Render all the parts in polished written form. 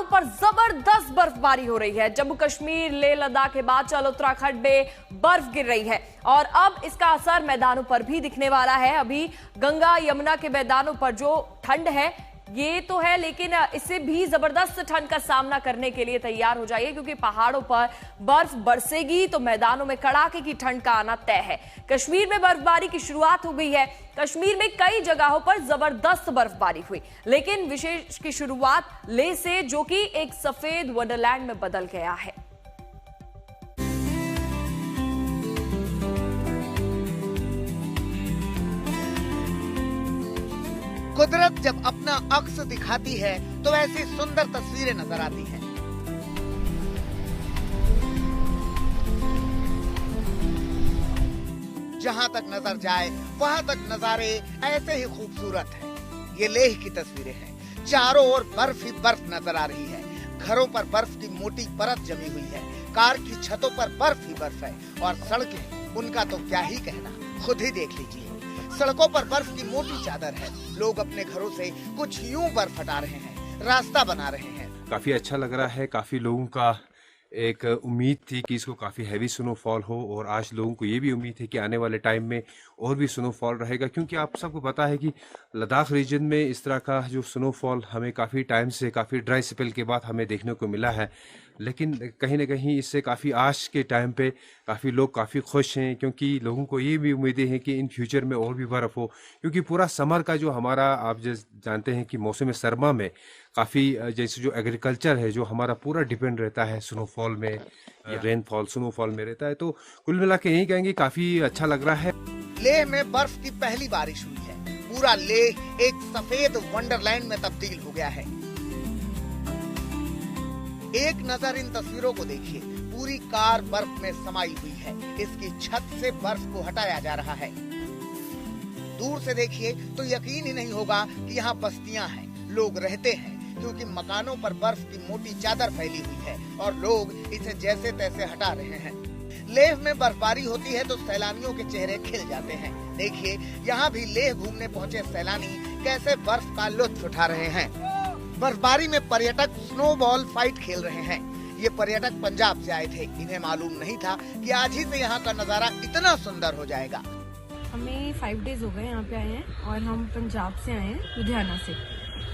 मैदानों पर जबरदस्त बर्फबारी हो रही है। जम्मू कश्मीर, लेह लद्दाख, हिमाचल, उत्तराखंड में बर्फ गिर रही है और अब इसका असर मैदानों पर भी दिखने वाला है। अभी गंगा यमुना के मैदानों पर जो ठंड है ये तो है, लेकिन इससे भी जबरदस्त ठंड का सामना करने के लिए तैयार हो जाइए, क्योंकि पहाड़ों पर बर्फ बरसेगी तो मैदानों में कड़ाके की ठंड का आना तय है। कश्मीर में बर्फबारी की शुरुआत हो गई है। कश्मीर में कई जगहों पर जबरदस्त बर्फबारी हुई, लेकिन विशेष की शुरुआत लेह से, जो कि एक सफेद वंडरलैंड में बदल गया है। कुदरत जब अपना अक्स दिखाती है तो ऐसी सुंदर तस्वीरें नजर आती हैं। जहां तक नजर जाए वहां तक नजारे ऐसे ही खूबसूरत हैं। ये लेह की तस्वीरें हैं। चारों ओर बर्फ ही बर्फ नजर आ रही है। घरों पर बर्फ की मोटी परत जमी हुई है। कार की छतों पर बर्फ ही बर्फ है और सड़कें, उनका तो क्या ही कहना, खुद ही देख लीजिए। सड़कों पर बर्फ की मोटी चादर है। लोग अपने घरों से कुछ यूं बर्फ हटा रहे हैं, रास्ता बना रहे हैं। काफी अच्छा लग रहा है। काफी लोगों का एक उम्मीद थी कि इसको काफ़ी हैवी स्नोफॉल हो, और आज लोगों को ये भी उम्मीद है कि आने वाले टाइम में और भी स्नोफॉल रहेगा, क्योंकि आप सबको पता है कि लद्दाख रीजन में इस तरह का जो स्नोफॉल हमें काफ़ी टाइम से, काफ़ी ड्राई स्पेल के बाद हमें देखने को मिला है। लेकिन कहीं ना कहीं इससे काफ़ी आज के टाइम पे काफ़ी लोग काफ़ी खुश हैं, क्योंकि लोगों को ये भी उम्मीदें हैं कि इन फ्यूचर में और भी बर्फ़ हो, क्योंकि पूरा समर का जो हमारा, आप जानते हैं कि मौसम सरमा में काफ़ी जैसे जो एग्रीकल्चर है, जो हमारा पूरा डिपेंड रहता है स्नोफॉल में, रेनफॉल स्नोफॉल में रहता है। तो कुल मिला के यही कहेंगे काफ़ी अच्छा लग रहा है। लेह में बर्फ की पहली बारिश हुई है। पूरा लेह एक सफेद वंडरलैंड में तब्दील हो गया है। एक नजर इन तस्वीरों को देखिए। पूरी कार बर्फ में समाई हुई है। इसकी छत से बर्फ को हटाया जा रहा है। दूर से देखिए तो यकीन ही नहीं होगा कि यहाँ बस्तियां हैं, लोग रहते हैं, क्योंकि मकानों पर बर्फ की मोटी चादर फैली हुई है और लोग इसे जैसे तैसे हटा रहे हैं। लेह में बर्फबारी होती है तो सैलानियों के चेहरे खिल जाते हैं। देखिए यहाँ भी लेह घूमने पहुँचे सैलानी कैसे बर्फ का लुत्फ उठा रहे हैं। बर्फबारी में पर्यटक स्नोबॉल फाइट खेल रहे हैं। ये पर्यटक पंजाब से आए थे। इन्हें मालूम नहीं था कि आज ही से यहाँ का नजारा इतना सुंदर हो जाएगा। हमें 5 डेज हो गए यहाँ पे आए हैं और हम पंजाब से आए हैं, लुधियाना से।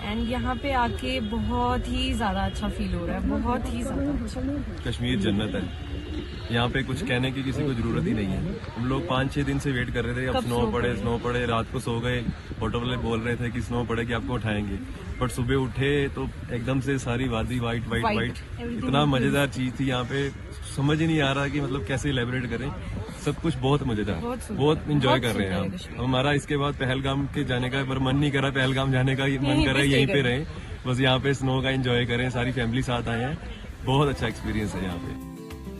एंड यहाँ पे आके बहुत ही ज्यादा अच्छा फील हो रहा है, बहुत ही ज्यादा अच्छा। कश्मीर जन्नत है। यहाँ पे कुछ कहने की किसी को जरूरत ही नहीं है। हम लोग 5-6 दिन से वेट कर रहे थे, अब स्नो पड़े। रात को सो गए, होटल वाले बोल रहे थे कि स्नो पड़ेगी आपको उठाएंगे, बट सुबह उठे तो एकदम से सारी वादी वाइट। इतना मजेदार चीज थी यहाँ पे, समझ ही नहीं आ रहा कि मतलब कैसे इलेबोरेट करें। सब कुछ बहुत मजेदार, बहुत इंजॉय कर रहे हैं हम। हमारा इसके बाद पहलगाम के जाने का पर मन नहीं करा, पहलगाम जाने का मन कर रहा है यहीं पे रहे, बस यहाँ पे स्नो का एंजॉय करें। सारी फैमिली साथ आए हैं, बहुत अच्छा एक्सपीरियंस है यहाँ पे।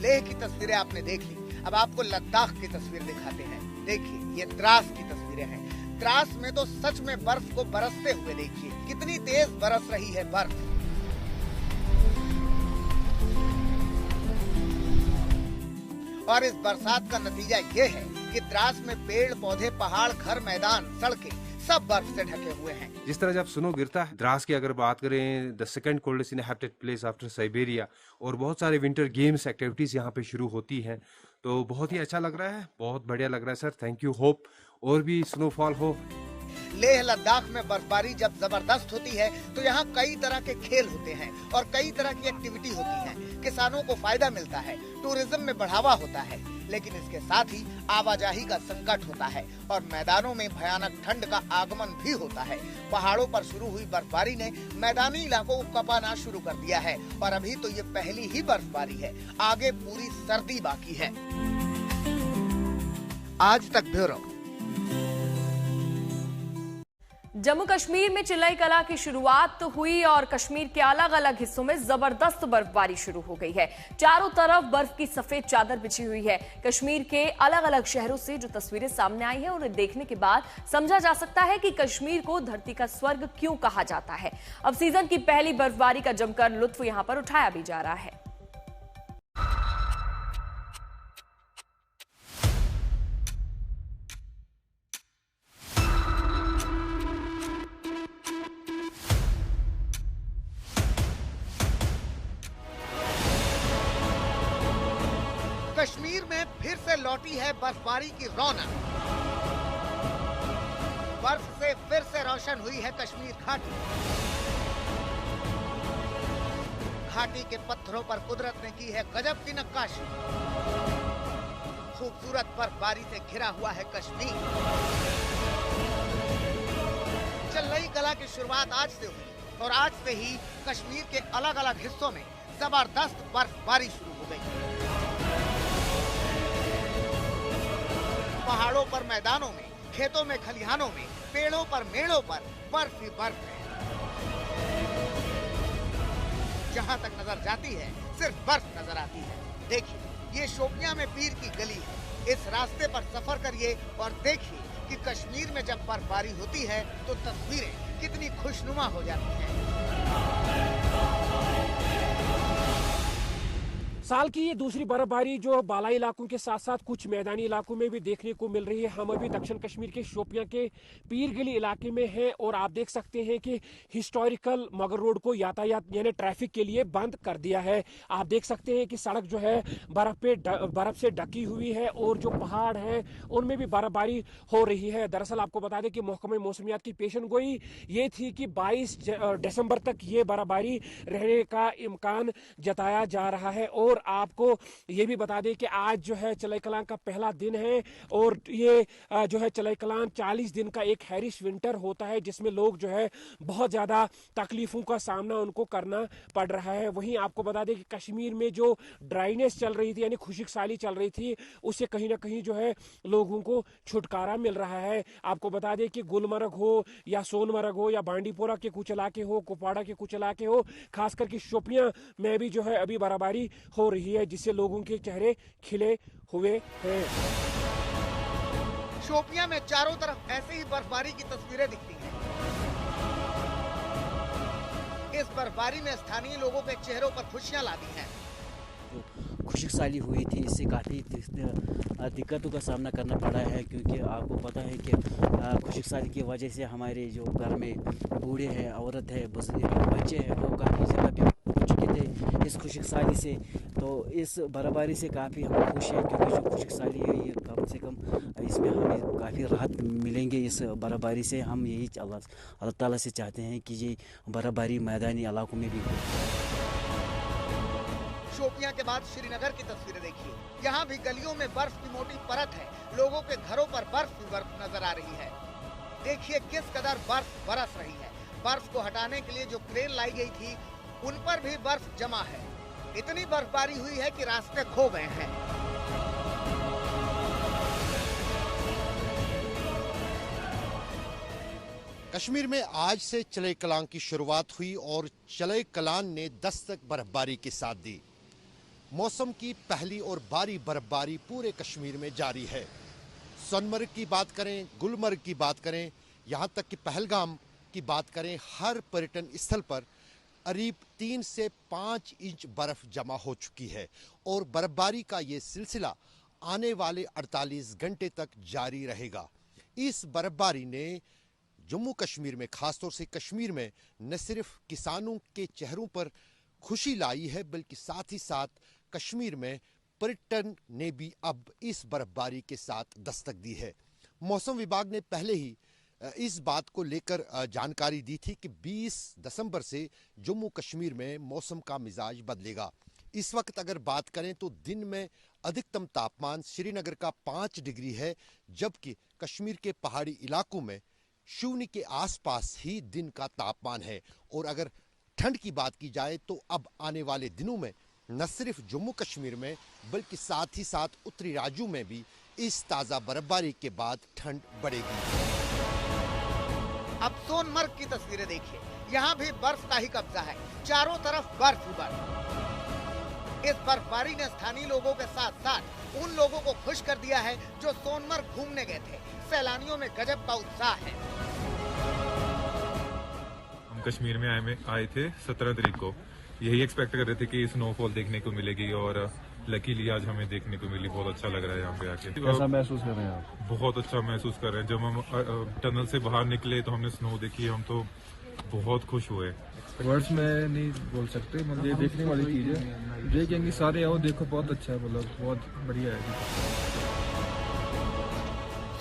लेह की तस्वीरें आपने देख ली, अब आपको लद्दाख की तस्वीर दिखाते हैं। देखिए ये द्रास की तस्वीरें हैं। द्रास में तो सच में बर्फ को बरसते हुए देखिए, कितनी तेज बरस रही है बर्फ। और इस बरसात का नतीजा ये है कि द्रास में पेड़ पौधे, पहाड़, घर, मैदान, सड़कें सब बर्फ से ढके हुए हैं। जिस तरह जब स्नो गिरता है द्रास की अगर बात करें, the second coldest inhabited place after Siberia, और बहुत सारे विंटर गेम्स एक्टिविटीज यहाँ पे शुरू होती हैं, तो बहुत ही अच्छा लग रहा है, बहुत बढ़िया लग रहा है सर। Thank you. होप और भी स्नोफॉल हो। लेह लद्दाख में बर्फबारी जब जबरदस्त होती है तो यहाँ कई तरह के खेल होते हैं और कई तरह की एक्टिविटी होती है। किसानों को फायदा मिलता है, टूरिज्म में बढ़ावा होता है, लेकिन इसके साथ ही आवाजाही का संकट होता है और मैदानों में भयानक ठंड का आगमन भी होता है। पहाड़ों पर शुरू हुई बर्फबारी ने मैदानी इलाकों को कपाना शुरू कर दिया है और अभी तो ये पहली ही बर्फबारी है, आगे पूरी सर्दी बाकी है। आज तक ब्यूरो। जम्मू कश्मीर में चिल्लाई कला की शुरुआत तो हुई और कश्मीर के अलग अलग हिस्सों में जबरदस्त बर्फबारी शुरू हो गई है। चारों तरफ बर्फ की सफेद चादर बिछी हुई है। कश्मीर के अलग अलग शहरों से जो तस्वीरें सामने आई हैं उन्हें देखने के बाद समझा जा सकता है कि कश्मीर को धरती का स्वर्ग क्यों कहा जाता है। अब सीजन की पहली बर्फबारी का जमकर लुत्फ यहां पर उठाया भी जा रहा है। कश्मीर में फिर से लौटी है बर्फबारी की रौनक। बर्फ से फिर से रोशन हुई है कश्मीर घाटी। घाटी के पत्थरों पर कुदरत ने की है गजब की नक्काशी। खूबसूरत बर्फबारी से घिरा हुआ है कश्मीर। चलई कला की शुरुआत आज से हुई और आज से ही कश्मीर के अलग अलग हिस्सों में जबरदस्त बर्फबारी शुरू हो गई। पहाड़ों पर, मैदानों में, खेतों में, खलिहानों में, पेड़ों पर, मेड़ों पर बर्फ ही बर्फ है। जहां तक नजर जाती है सिर्फ बर्फ नजर आती है। देखिए, ये शोपियां में पीर की गली है। इस रास्ते पर सफर करिए और देखिए कि कश्मीर में जब बर्फबारी होती है तो तस्वीरें कितनी खुशनुमा हो जाती हैं। साल की ये दूसरी बर्फबारी जो बालाई इलाकों के साथ साथ कुछ मैदानी इलाकों में भी देखने को मिल रही है। हम अभी दक्षिण कश्मीर के शोपियां के पीरगली इलाके में हैं और आप देख सकते हैं कि हिस्टोरिकल मगर रोड को यातायात यानी ट्रैफिक के लिए बंद कर दिया है। आप देख सकते हैं कि सड़क जो है बर्फ से ढकी हुई है और जो पहाड़ हैं उनमें भी बर्फबारी हो रही है। दरअसल आपको बता दें कि महकमे मौसमियात की पेशन गोई ये थी कि 22 दिसंबर तक ये बर्फबारी रहने का इम्कान जताया जा रहा है। और आपको ये भी बता दें कि आज जो है चलई कलां का पहला दिन है और ये जो है चलई कलां 40 दिन का एक हैरिश विंटर होता है जिसमें लोग जो है बहुत ज़्यादा तकलीफों का सामना उनको करना पड़ रहा है। वहीं आपको बता दें कि कश्मीर में जो ड्राइनेस चल रही थी यानी खुश्क साली चल रही थी उससे कहीं ना कहीं जो है लोगों को छुटकारा मिल रहा है। आपको बता दें कि गुलमर्ग हो या सोनमर्ग हो या बांडीपोरा के कुछ इलाके हो, कुपवाड़ा के कुछ इलाके हो, खासकर कि शोपियां में भी जो है अभी बर्फबारी हो रही है जिससे लोगों के चेहरे खिले हुए हैं। शोपियां में चारों तरफ ऐसे ही बर्फबारी की तस्वीरें दिखती हैं। इस बर्फबारी ने स्थानीय लोगों के चेहरों पर खुशियां ला दी हैं। खुश्क साली हुई थी, इससे काफ़ी दिक्कतों का सामना करना पड़ा है क्योंकि आपको पता है कि खुश्क साली की वजह से हमारे जो घर में बूढ़े हैं, औरत है, बच्चे हैं वो काफ़ी जगह पे चुके थे इस खुश्क साली से। तो इस बर्फबारी से काफ़ी हम खुश हैं क्योंकि जो खुश्क साली है ये कम से कम इसमें हमें काफ़ी राहत मिलेंगे। इस बर्फबारी से हम यही अल्लाह ताला से चाहते हैं कि ये बर्फबारी मैदानी इलाकों में भी हो। शोपियां के बाद श्रीनगर की तस्वीरें देखिए। यहाँ भी गलियों में बर्फ की मोटी परत है। लोगों के घरों पर बर्फ ही बर्फ नजर आ रही है। देखिए किस कदर बर्फ बरस रही है। बर्फ को हटाने के लिए जो क्रेन लाई गई थी उन पर भी बर्फ जमा है। इतनी बर्फबारी हुई है कि रास्ते खो गए हैं। कश्मीर में आज से चलई कलां की शुरुआत हुई और चलई कलां ने दस्तक बर्फबारी के साथ दी। मौसम की पहली और भारी बर्फबारी पूरे कश्मीर में जारी है। सोनमर्ग की बात करें, गुलमर्ग की बात करें, यहाँ तक कि पहलगाम की बात करें, हर पर्यटन स्थल पर करीब 3 से 5 इंच बर्फ जमा हो चुकी है और बर्फबारी का ये सिलसिला आने वाले 48 घंटे तक जारी रहेगा। इस बर्फबारी ने जम्मू कश्मीर में, खासतौर से कश्मीर में न सिर्फ किसानों के चेहरों पर खुशी लाई है बल्कि साथ ही साथ कश्मीर में पर्यटन ने भी अब इस बर्फबारी के साथ दस्तक दी है। मौसम विभाग ने पहले ही इस बात को लेकर जानकारी दी थी कि 20 दिसंबर से जम्मू कश्मीर में मौसम का मिजाज बदलेगा। इस वक्त अगर बात करें तो दिन में अधिकतम तापमान श्रीनगर का 5 डिग्री है जबकि कश्मीर के पहाड़ी इलाकों में शून्य के आसपास ही दिन का तापमान है। और अगर ठंड की बात की जाए तो अब आने वाले दिनों में न सिर्फ जम्मू कश्मीर में बल्कि साथ ही साथ उत्तरी राज्यों में भी इस ताज़ा बर्फबारी के बाद ठंड बढ़ेगी। अब सोनमर्ग की तस्वीरें देखिए। यहाँ भी बर्फ का ही कब्जा है। चारों तरफ बर्फ ही बर्फ। इस बर्फबारी ने स्थानीय लोगों के साथ साथ उन लोगों को खुश कर दिया है जो सोनमर्ग घूमने गए थे। सैलानियों में गजब का उत्साह है। हम कश्मीर में आए थे 17 तारीख को। यही एक्सपेक्ट कर रहे थे कि स्नोफॉल देखने को मिलेगी और लकीली आज हमें देखने को मिली। बहुत अच्छा लग रहा है यहाँ पे आके। कैसा महसूस कर रहे हैं आप? बहुत अच्छा महसूस कर रहे हैं। जब हम टनल से बाहर निकले तो हमने स्नो देखी, हम तो बहुत खुश हुए। वर्ड्स में नहीं बोल सकते, मतलब ये देखने वाली चीज है। देखेंगे सारे आओ देखो, बहुत अच्छा है, मतलब बहुत बढ़िया है।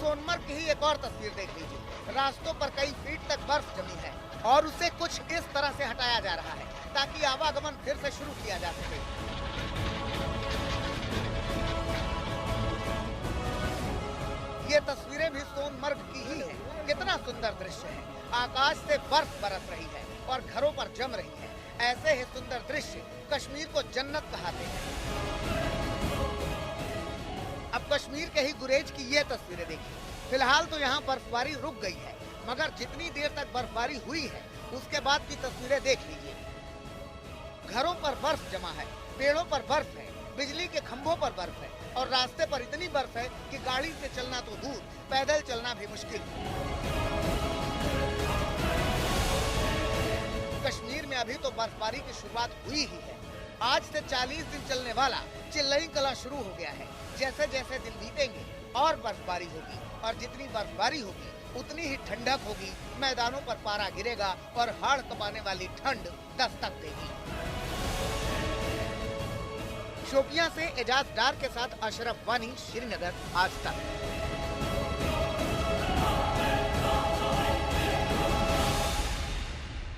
सोनमर्ग की ही एक और तस्वीर देख लीजिए। रास्तों पर कई फीट तक बर्फ जमी है और उसे कुछ इस तरह से हटाया जा रहा है ताकि आवागमन फिर से शुरू किया जा सके। ये तस्वीरें भी सोनमर्ग की ही हैं। कितना सुंदर दृश्य है। आकाश से बर्फ बरस रही है और घरों पर जम रही है। ऐसे ही सुंदर दृश्य कश्मीर को जन्नत कहते हैं। अब कश्मीर के ही गुरेज की ये तस्वीरें देखिए। फिलहाल तो यहाँ बर्फबारी रुक गई है, मगर जितनी देर तक बर्फबारी हुई है उसके बाद की तस्वीरें देख लीजिए। घरों पर बर्फ जमा है, पेड़ों पर बर्फ है, बिजली के खंभों पर बर्फ है और रास्ते पर इतनी बर्फ है कि गाड़ी से चलना तो दूर, पैदल चलना भी मुश्किल। कश्मीर में अभी तो बर्फबारी की शुरुआत हुई ही है। आज से 40 दिन चलने वाला चिल्लई कला शुरू हो गया है। जैसे जैसे दिन बीतेंगे और बर्फबारी होगी और जितनी बर्फबारी होगी उतनी ही ठंडक होगी। मैदानों पर पारा गिरेगा और हाड़ कपाने वाली ठंड दस्तक देगी। शोपियां से एजाज डार के साथ अशरफ वानी, श्रीनगर, आज तक।